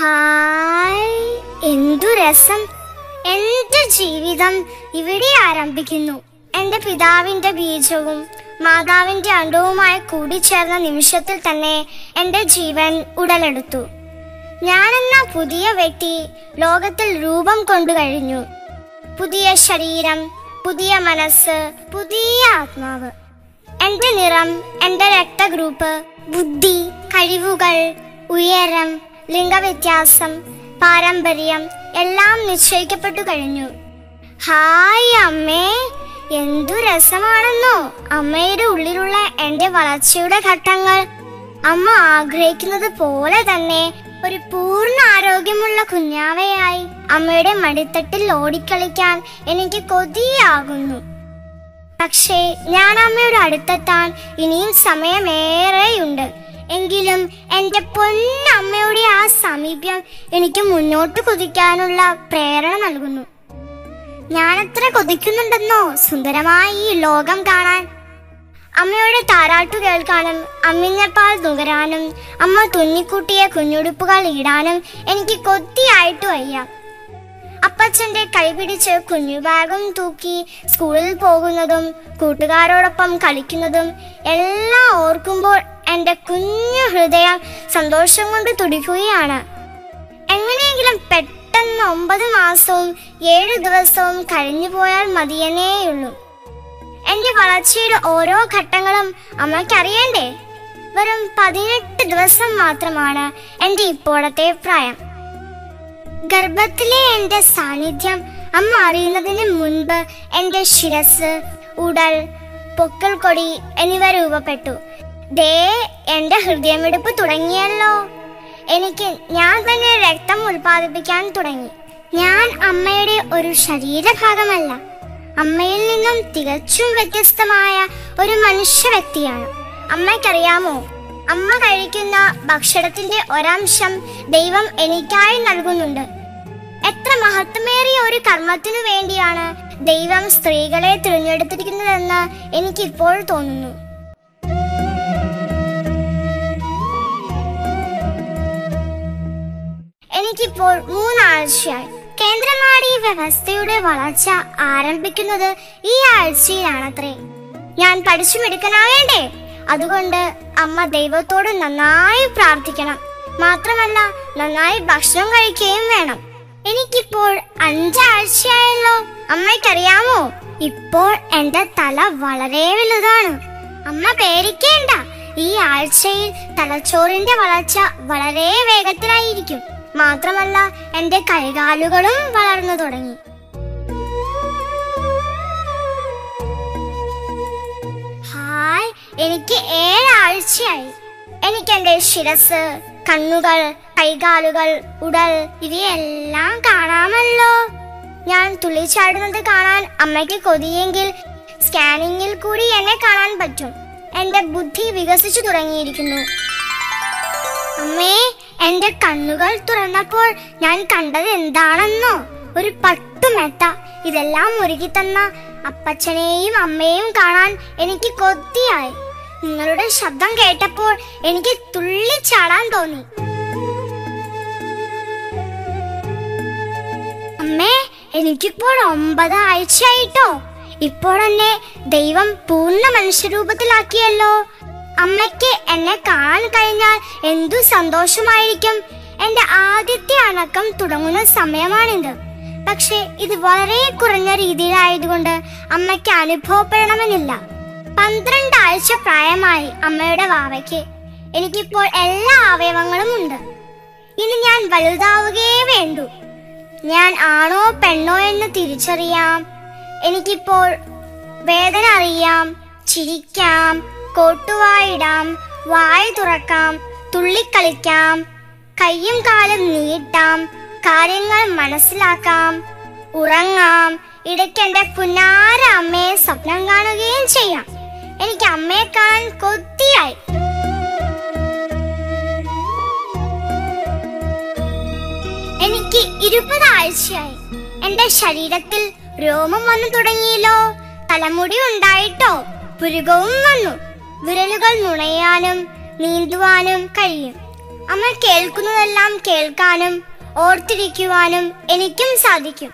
Hi, എന്തു രസം! എന്റെ ജീവിതം ഇവിടെ ആരംഭിക്കുന്നു. എന്റെ പിതാവിന്റെ ബീജവും മാതാവിന്റെ അണ്ടവുമായി കൂടിച്ചേർന്ന നിമിഷത്തിൽ തന്നെ എന്റെ ജീവൻ ഉടലെടുത്തു. ഞാനെന്ന പുതിയ വ്യക്തി ലോകത്തിൽ രൂപം കൊണ്ടു കഴിഞ്ഞു. പുതിയ ശരീരം, പുതിയ മനസ്സ്, പുതിയ ആത്മാവ്. എന്റെ നിറം, എന്റെ രക്തഗ്രൂപ്പ്, ബുദ്ധി, കഴിവുകൾ, ഉയരം, ലിംഗവ്യത്യാസം, പാരമ്പര്യം എല്ലാം നിശ്ചയിക്കപ്പെട്ടു കഴിഞ്ഞു. ഹായ് അമ്മേ, എന്തു രസമാണെന്നോ അമ്മയുടെ ഉള്ളിലുള്ള എന്റെ വളർച്ചയുടെ ഘട്ടങ്ങൾ. അമ്മ ആഗ്രഹിക്കുന്നത് പോലെ തന്നെ ഒരു പൂർണ്ണ ആരോഗ്യമുള്ള കുഞ്ഞാവയായി അമ്മയുടെ മടിത്തട്ടിൽ ഓടിക്കളിക്കാൻ എനിക്ക് കൊതിയാകുന്നു. പക്ഷേ ഞാൻ അമ്മയുടെ അടുത്തെത്താൻ ഇനിയും സമയമേറെയുണ്ട്. എങ്കിലും എന്റെ പൊന്നമ്മയുടെ ആ സാമീപ്യം എനിക്ക് മുന്നോട്ട് കുതിക്കാനുള്ള പ്രേരണ നൽകുന്നു. ഞാനെത്ര കൊതിക്കുന്നുണ്ടെന്നോ സുന്ദരമായ ഈ ലോകം കാണാൻ. അമ്മയുടെ താരാട്ടു കേൾക്കാനും അമ്മിഞ്ഞപ്പാൽ നുകരാനും അമ്മ തുന്നിക്കൂട്ടിയ കുഞ്ഞുടുപ്പുകൾ ഇടാനും എനിക്ക് കൊതിയായിട്ട് വയ്യ. അപ്പച്ചന്റെ കൈപിടിച്ച് കുഞ്ഞു ബാഗും തൂക്കി സ്കൂളിൽ പോകുന്നതും കൂട്ടുകാരോടൊപ്പം കളിക്കുന്നതും എല്ലാം ഓർക്കുമ്പോൾ എന്റെ കുഞ്ഞു ഹൃദയം സന്തോഷം കൊണ്ട് തുടിക്കുകയാണ്. എങ്ങനെയെങ്കിലും പെട്ടെന്ന് 9 മാസവും 7 ദിവസവും കഴിഞ്ഞു പോയാൽ മതിയെന്നേയുള്ളൂ. എന്റെ വളർച്ചയുടെ ഓരോ ഘട്ടങ്ങളും അമ്മയ്ക്കറിയണ്ടേ? വെറും 18 ദിവസം മാത്രമാണ് എന്റെ ഇപ്പോഴത്തെ പ്രായം. ഗർഭത്തിലെ എന്റെ സാന്നിധ്യം അമ്മ അറിയുന്നതിന് മുൻപ് എന്റെ ശിരസ്, ഉടൽ, പൊക്കൽ കൊടി എന്നിവ രൂപപ്പെട്ടു. ദേ, എന്റെ ഹൃദയമിടിപ്പ് തുടങ്ങിയല്ലോ. ഞാൻ തന്നെ രക്തം ഉൽപ്പാദിപ്പിക്കാൻ തുടങ്ങി. ഞാൻ അമ്മയുടെ ഒരു ശരീരഭാഗമല്ല, അമ്മയിൽ നിന്നും തികച്ചും വ്യത്യസ്തമായ ഒരു മനുഷ്യ വ്യക്തിയാണ്. അമ്മയ്ക്കറിയാമോ, അമ്മ കഴിക്കുന്ന ഭക്ഷണത്തിന്റെ ഒരംശം ദൈവം എനിക്കായി നൽകുന്നുണ്ട്. എത്ര മഹത്വമേറിയ ഒരു കർമ്മത്തിനു വേണ്ടിയാണ് ദൈവം സ്ത്രീകളെ തിരഞ്ഞെടുത്തിരിക്കുന്നതെന്ന് എനിക്കിപ്പോൾ തോന്നുന്നു. എനിക്കിപ്പോൾ 3 ആഴ്ചയായി. കേന്ദ്രനാഡീ വ്യവസ്ഥയുടെ വളർച്ച ആരംഭിക്കുന്നത് ഈ ആഴ്ചയിലാണത്രേ. ഞാൻ പഠിച്ചു മിടുക്കനാവേണ്ടേ? അതുകൊണ്ട് അമ്മ ദൈവത്തോട് നന്നായി പ്രാർത്ഥിക്കണം. മാത്രമല്ല, നന്നായി ഭക്ഷണം കഴിക്കുകയും വേണം. എനിക്കിപ്പോൾ 5 ആഴ്ചയായല്ലോ. അമ്മയ്ക്കറിയാമോ, ഇപ്പോൾ എന്റെ തല വളരെ വലുതാണ്. അമ്മ പേടിക്കേണ്ട, ഈ ആഴ്ചയിൽ തലച്ചോറിന്റെ വളർച്ച വളരെ വേഗത്തിലായിരിക്കും. മാത്രമല്ല, എന്റെ കൈകാലുകളും വളർന്നു തുടങ്ങി. ഹായ്, എനിക്ക് 7 ആഴ്ചയായി. എനിക്ക് എന്റെ ശിരസ്, കണ്ണുകൾ, കൈകാലുകൾ, ഉടൽ ഇവയെല്ലാം കാണാമല്ലോ. ഞാൻ തുള്ളിച്ചാടുന്നത് കാണാൻ അമ്മയ്ക്ക് കൊതിയെങ്കിൽ സ്കാനിങ്ങിൽ കൂടി എന്നെ കാണാൻ പറ്റും. എന്റെ ബുദ്ധി വികസിച്ചു തുടങ്ങിയിരിക്കുന്നു. അമ്മേ, എന്റെ കണ്ണുകൾ തുറന്നപ്പോൾ ഞാൻ കണ്ടത് എന്താണെന്നോ? ഒരു പട്ടുമെത്ത. ഇതെല്ലാം ഒരുക്കി തന്ന അപ്പച്ചനെയും അമ്മയെയും കാണാൻ എനിക്ക് കൊതിയായി. നിങ്ങളുടെ ശബ്ദം കേട്ടപ്പോൾ എനിക്ക് തുള്ളിച്ചാടാൻ തോന്നി. അമ്മേ, എനിക്കിപ്പോൾ 9 ആഴ്ചയായിട്ടോ. ഇപ്പോൾ എന്നെ ദൈവം പൂർണ്ണ മനുഷ്യരൂപത്തിലാക്കിയല്ലോ. അമ്മയ്ക്ക് എന്നെ കാണാൻ കഴിഞ്ഞാൽ എന്തു സന്തോഷമായിരിക്കും. എന്റെ ആദ്യത്തെ അണക്കം തുടങ്ങുന്ന സമയമാണിത്. പക്ഷെ ഇത് വളരെ കുറഞ്ഞ രീതിയിലായതുകൊണ്ട് അമ്മയ്ക്ക് അനുഭവപ്പെടണമെന്നില്ല. 12 ആഴ്ച പ്രായമായി അമ്മയുടെ വാവയ്ക്ക്. എനിക്കിപ്പോൾ എല്ലാ അവയവങ്ങളും ഉണ്ട്. ഇനി ഞാൻ വലുതാവുകയേ വേണ്ടൂ. ഞാൻ ആണോ പെണ്ണോ എന്ന് തിരിച്ചറിയാം. എനിക്കിപ്പോൾ വേദന അറിയാം, ചിരിക്കാം, കോട്ടുവായിടാം, വായ തുറക്കാം, തുള്ളിക്കളിക്കാം, കയ്യും കാലും നീട്ടാം, കാര്യങ്ങൾ മനസ്സിലാക്കാം, ഉറങ്ങാം. ഇടയ്ക്ക് എന്റെ പുന്നാര അമ്മയെ സ്വപ്നം കാണുകയും ചെയ്യാം. എനിക്ക് അമ്മയെ കാണാൻ കൊതിയായി. എനിക്ക് 20 ആഴ്ചയായി. എന്റെ ശരീരത്തിൽ രോമം വന്നു തുടങ്ങിയല്ലോ. തലമുടി ഉണ്ടായിട്ടോ പുരുകവും വന്നു. വിരലുകൾ നുണയാനും നീന്തുവാനും കഴിയും. അമ്മ കേൾക്കുന്നതെല്ലാം കേൾക്കാനും ഓർത്തിരിക്കുവാനും എനിക്കും സാധിക്കും.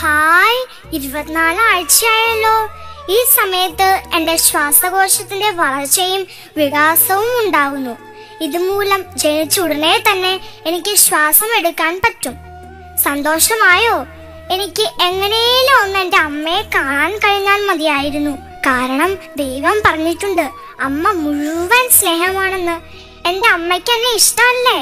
ഹായ്, 24 ആഴ്ചയായല്ലോ. ഈ സമയത്ത് എന്റെ ശ്വാസകോശത്തിന്റെ വളർച്ചയും വികാസവും ഉണ്ടാകുന്നു. ഇതുമൂലം ജനിച്ച ഉടനെ തന്നെ എനിക്ക് ശ്വാസം എടുക്കാൻ പറ്റും. സന്തോഷമായോ? എനിക്ക് എങ്ങനെയും ഒന്ന് എന്റെ അമ്മയെ കാണാൻ കഴിഞ്ഞാൽ മതിയായിരുന്നു. കാരണം ദൈവം പറഞ്ഞിട്ടുണ്ട്, അമ്മ മുഴുവൻ സ്നേഹമാണെന്ന്. എന്റെ അമ്മയ്ക്ക് എന്നെ ഇഷ്ടമല്ലേ?